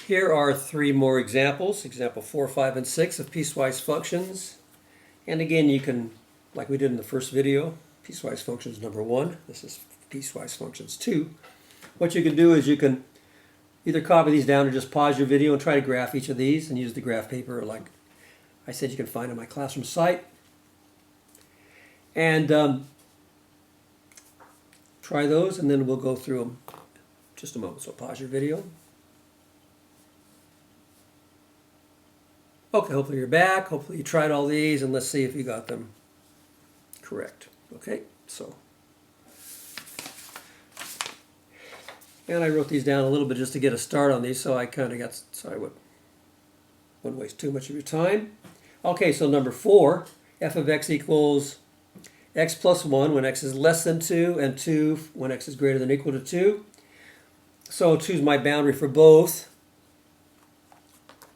Here are three more examples, example 4, 5, and 6 of piecewise functions. And again, you can, like we did in the first video, piecewise functions number 1. This is piecewise functions 2. What you can do is you can either copy these down or just pause your video and try to graph each of these and use the graph paper like I said you can find on my classroom site. And try those, and then we'll go through them in just a moment. So pause your video. Okay, hopefully you're back. Hopefully you tried all these, and let's see if you got them correct. Okay, so. And I wrote these down a little bit just to get a start on these, so I kind of got, so I wouldn't waste too much of your time. Okay, so number 4, f of x equals x plus 1 when x is less than 2, and 2 when x is greater than or equal to 2. So 2 is my boundary for both.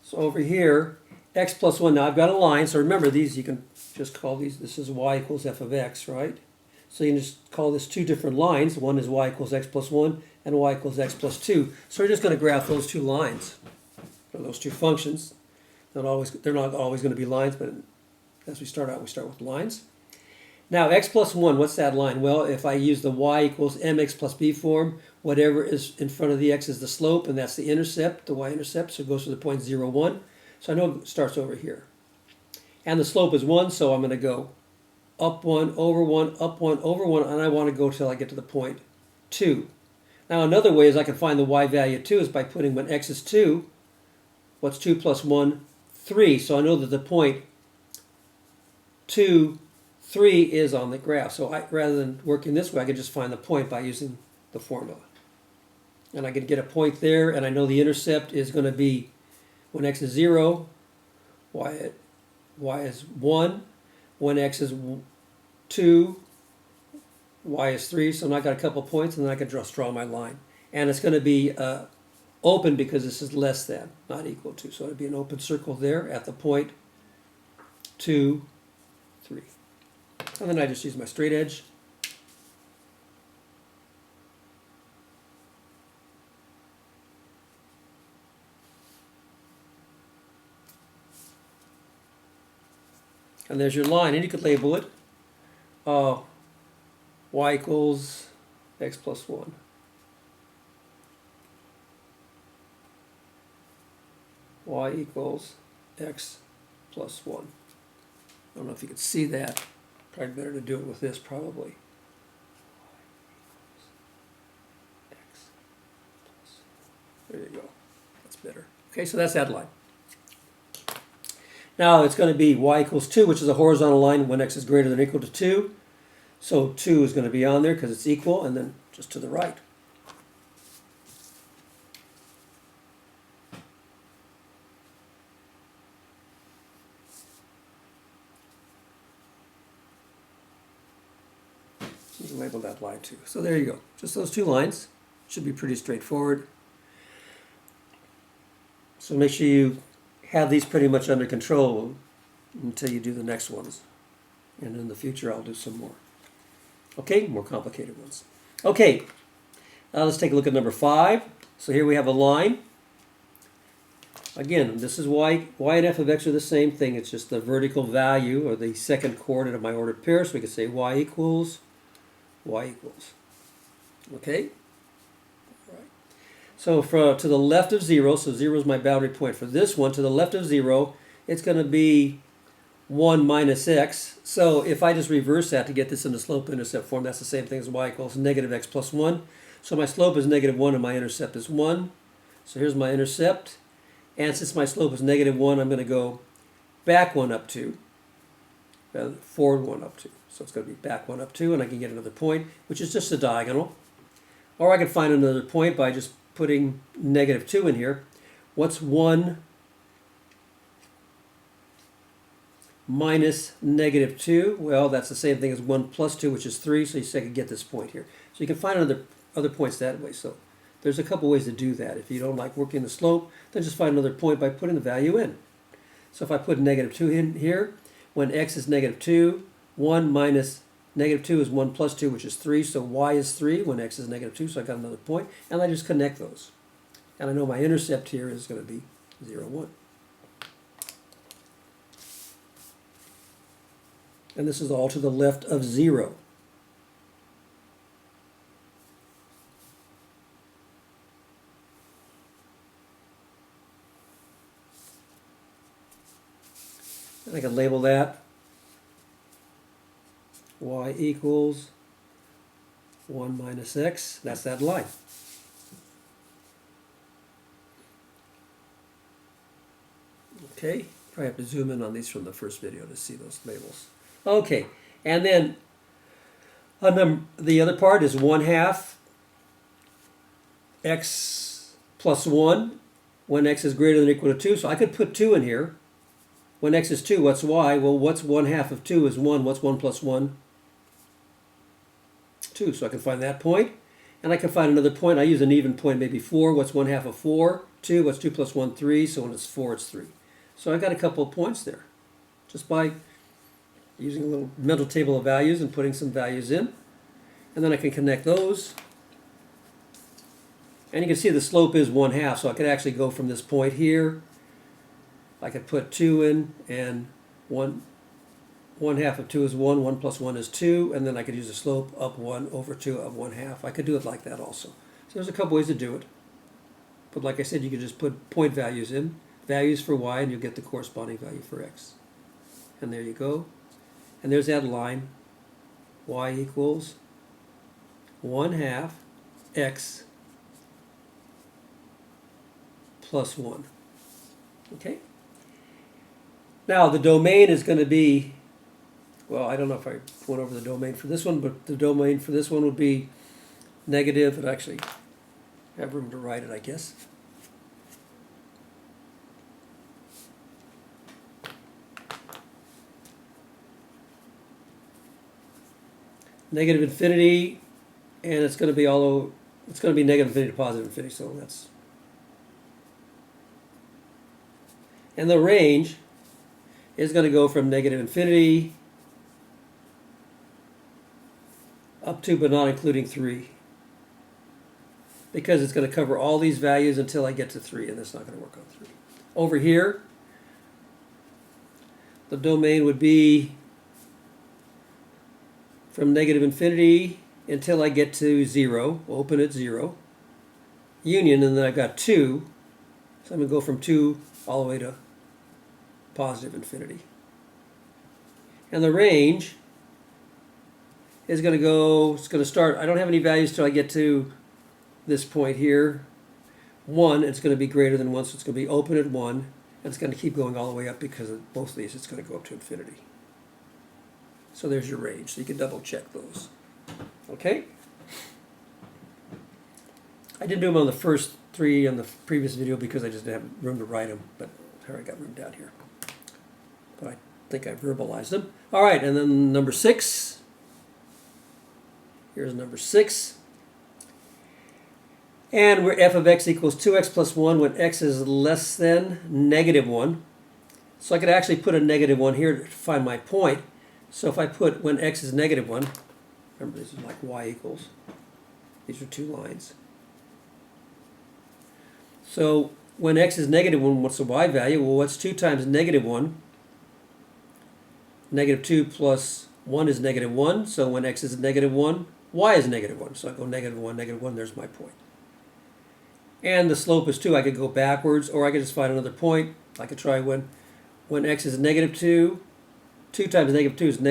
So over here, x plus 1, now I've got a line, so remember these, you can just call these, this is y equals f of x, right? So you can just call this two different lines. One is y equals x plus 1, and y equals x plus 2. So we're just going to graph those two lines, or those two functions. They're not always going to be lines, but as we start out, we start with lines. Now, x plus 1, what's that line? Well, if I use the y equals mx plus b form, whatever is in front of the x is the slope, and that's the intercept, the y-intercept, so it goes to the point 0, 1. So I know it starts over here. And the slope is 1, so I'm going to go up 1, over 1, up 1, over 1, and I want to go till I get to the point 2. Now, another way is I can find the y value 2 is by putting when x is 2, what's 2 plus 1? 3. So I know that the point 2, 3 is on the graph. So rather than working this way, I can just find the point by using the formula. And I can get a point there, and I know the intercept is going to be when x is 0, y is 1. When x is 2, y is 3. So now I've got a couple points, and then I can just draw my line. And it's going to be open because this is less than, not equal to. So it would be an open circle there at the point 2, 3. And then I just use my straight edge. And there's your line, and you could label it y equals x plus 1. Y equals x plus 1. I don't know if you could see that. Probably better to do it with this, probably. There you go. That's better. Okay, so that's that line. Now it's going to be y equals 2, which is a horizontal line when x is greater than or equal to 2. So 2 is going to be on there because it's equal, and then just to the right. You can label that line too. So there you go. Just those two lines. Should be pretty straightforward. So make sure you have these pretty much under control until you do the next ones. And in the future I'll do some more. Okay, more complicated ones. Okay, let's take a look at number 5. So here we have a line. Again, this is y and f of x are the same thing. It's just the vertical value or the second coordinate of my ordered pair. So we can say y equals. Okay? All right. So to the left of 0, so 0 is my boundary point for this one. To the left of 0, it's going to be 1 minus x. So if I just reverse that to get this into slope-intercept form, that's the same thing as y equals negative x plus 1. So my slope is negative 1 and my intercept is 1. So here's my intercept. And since my slope is negative 1, I'm going to go back 1 up 2. Forward 1 up 2. So it's going to be back 1 up 2, and I can get another point, which is just a diagonal. Or I can find another point by just putting negative 2 in here. What's 1 minus negative 2? Well, that's the same thing as 1 plus 2, which is 3, so you can get this point here. So you can find other points that way. So there's a couple ways to do that. If you don't like working the slope, then just find another point by putting the value in. So if I put negative 2 in here, when x is negative 2, 1 minus negative 2 is 1 plus 2, which is 3. So y is 3 when x is negative 2, so I got another point. And I just connect those. And I know my intercept here is going to be 0, 1. And this is all to the left of 0. And I can label that y equals 1 minus x. That's that line. Okay, probably have to zoom in on these from the first video to see those labels. Okay, and then the other part is 1/2 x plus 1 when x is greater than or equal to 2. So I could put 2 in here. When x is 2, what's y? Well, what's 1/2 of 2 is 1. What's 1 plus 1? 2. So I can find that point. And I can find another point. I use an even point, maybe 4. What's 1/2 of 4? 2. What's 2 plus 1? 3. So when it's 4, it's 3. So I got a couple of points there, just by using a little mental table of values and putting some values in. And then I can connect those. And you can see the slope is 1/2, so I could actually go from this point here. I could put 2 in, and 1/2 of 2 is 1, 1 plus 1 is 2, and then I could use the slope up 1 over 2 of 1/2. I could do it like that also. So there's a couple ways to do it. But like I said, you could just put point values in, values for y, and you'll get the corresponding value for x. And there you go. And there's that line, y equals 1/2 x plus 1. Okay? Now the domain is going to be, well, I don't know if I went over the domain for this one, but the domain for this one would be negative. It actually have room to write it, I guess. Negative infinity, and it's going to be all over, it's going to be negative infinity to positive infinity, so that's, and the range is going to go from negative infinity up to, but not including 3, because it's going to cover all these values until I get to 3, and that's not going to work on 3. Over here, the domain would be from negative infinity until I get to 0, open at 0, union, and then I've got 2, so I'm going to go from 2 all the way to positive infinity. And the range is going to go, it's going to start, I don't have any values till I get to this point here, 1, it's going to be greater than 1, so it's going to be open at 1, and it's going to keep going all the way up because of both of these, it's going to go up to infinity. So there's your range, so you can double check those. Okay? I didn't do them on the first 3 on the previous video because I just didn't have room to write them, but here I got room down here. But I think I verbalized them. All right, and then number 6. Here's number 6. And where f of x equals 2x plus 1 when x is less than negative 1. So I could actually put a negative 1 here to find my point. So if I put when x is negative 1, remember this is like y equals, these are 2 lines. So when x is negative 1, what's the y value? Well, what's 2 times negative 1? Negative 2 plus 1 is negative 1. So when x is negative 1, y is negative 1. So I go negative 1, there's my point. And the slope is 2. I could go backwards, or I could just find another point. I could try when x is negative 2. 2 times negative 2 is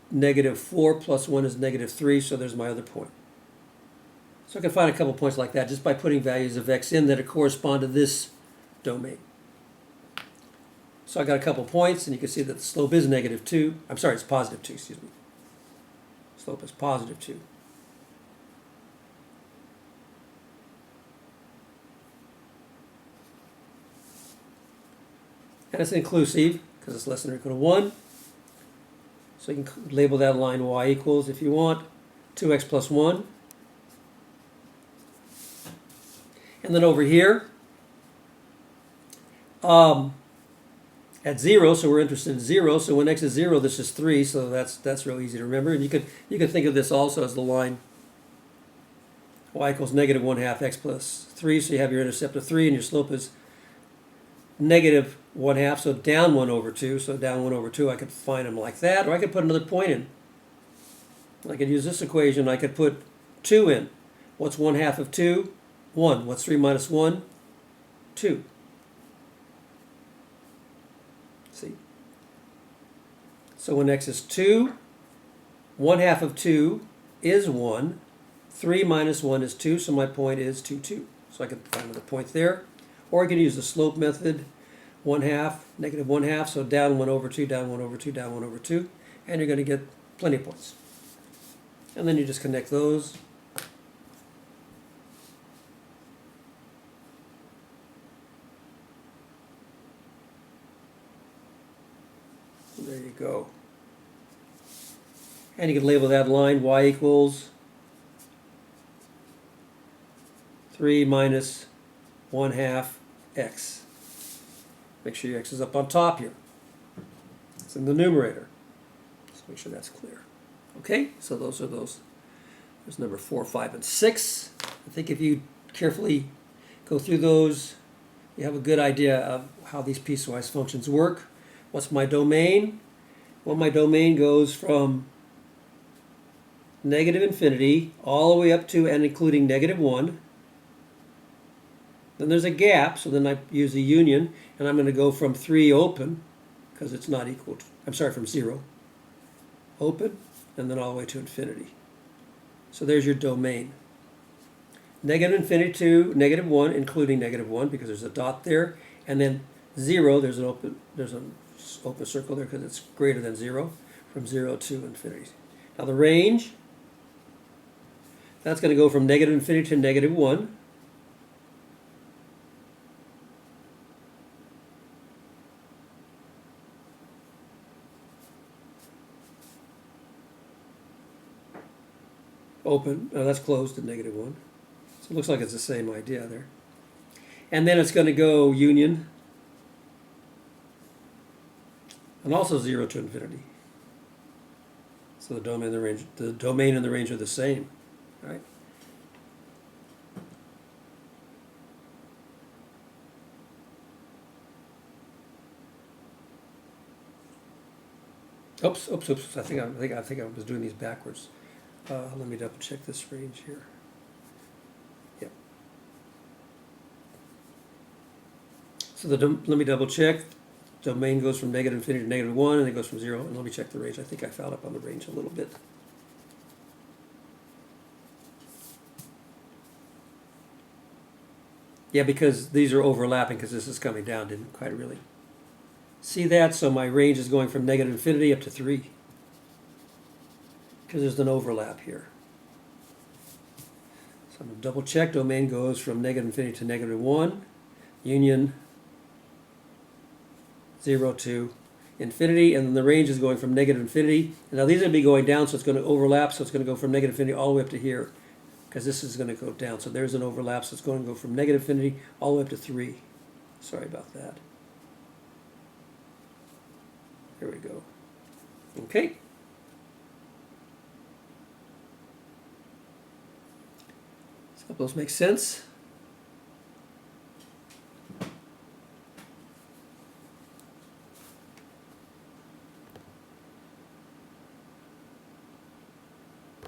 negative 4 plus 1 is negative 3, so there's my other point. So I can find a couple points like that just by putting values of x in that correspond to this domain. So I got a couple points, and you can see that the slope is negative 2. I'm sorry, it's positive 2, excuse me. Slope is positive 2. And it's inclusive because it's less than or equal to 1. So you can label that line y equals, if you want, 2x plus 1. And then over here, at 0, so we're interested in 0. So when x is 0, this is 3. So that's real easy to remember. And you could think of this also as the line y equals negative 1/2 x plus 3, so you have your intercept of 3, and your slope is negative 1/2, so down 1 over 2. So down 1 over 2, I could find them like that, or I could put another point in. I could use this equation. I could put 2 in. What's 1/2 of 2? 1. What's 3 minus 1? 2. See? So when x is 2, 1/2 of 2 is 1. 3 minus 1 is 2, so my point is 2, 2. So I can find the point there. Or I can use the slope method, 1/2, negative 1/2, so down 1 over 2, down 1 over 2, down 1 over 2, and you're going to get plenty of points. And then you just connect those. There you go. And you can label that line y equals 3 minus 1/2 x. Make sure your x is up on top here. It's in the numerator. So make sure that's clear. Okay, so those are those. There's number 4, 5, and 6. I think if you carefully go through those, you have a good idea of how these piecewise functions work. What's my domain? Well, my domain goes from negative infinity all the way up to and including negative 1. Then there's a gap, so then I use a union, and I'm going to go from 3 open, because it's not equal to, I'm sorry, from 0, open, and then all the way to infinity. So there's your domain. Negative infinity to negative 1, including negative 1, because there's a dot there, and then 0, there's an open circle there because it's greater than 0, from 0 to infinity. Now the range, that's going to go from negative infinity to negative 1. Open, that's closed at negative 1. So it looks like it's the same idea there. And then it's going to go union, and also 0 to infinity. So the domain and the range are the same, right? Oops. I think I was doing these backwards. Let me double check this range here. Yep. So let me double check. Domain goes from negative infinity to negative 1, and it goes from 0. And let me check the range. I think I fouled up on the range a little bit. Yeah, because these are overlapping, because this is coming down. Didn't quite really see that. So my range is going from negative infinity up to 3. Because there's an overlap here. So I'm going to double check. Domain goes from negative infinity to negative 1. Union 0 to infinity. And then the range is going from negative infinity. And now these are going to be going down, so it's going to overlap. So it's going to go from negative infinity all the way up to here. Because this is going to go down. So there's an overlap. So it's going to go from negative infinity all the way up to 3. Sorry about that. There we go. Okay. Hope those make sense.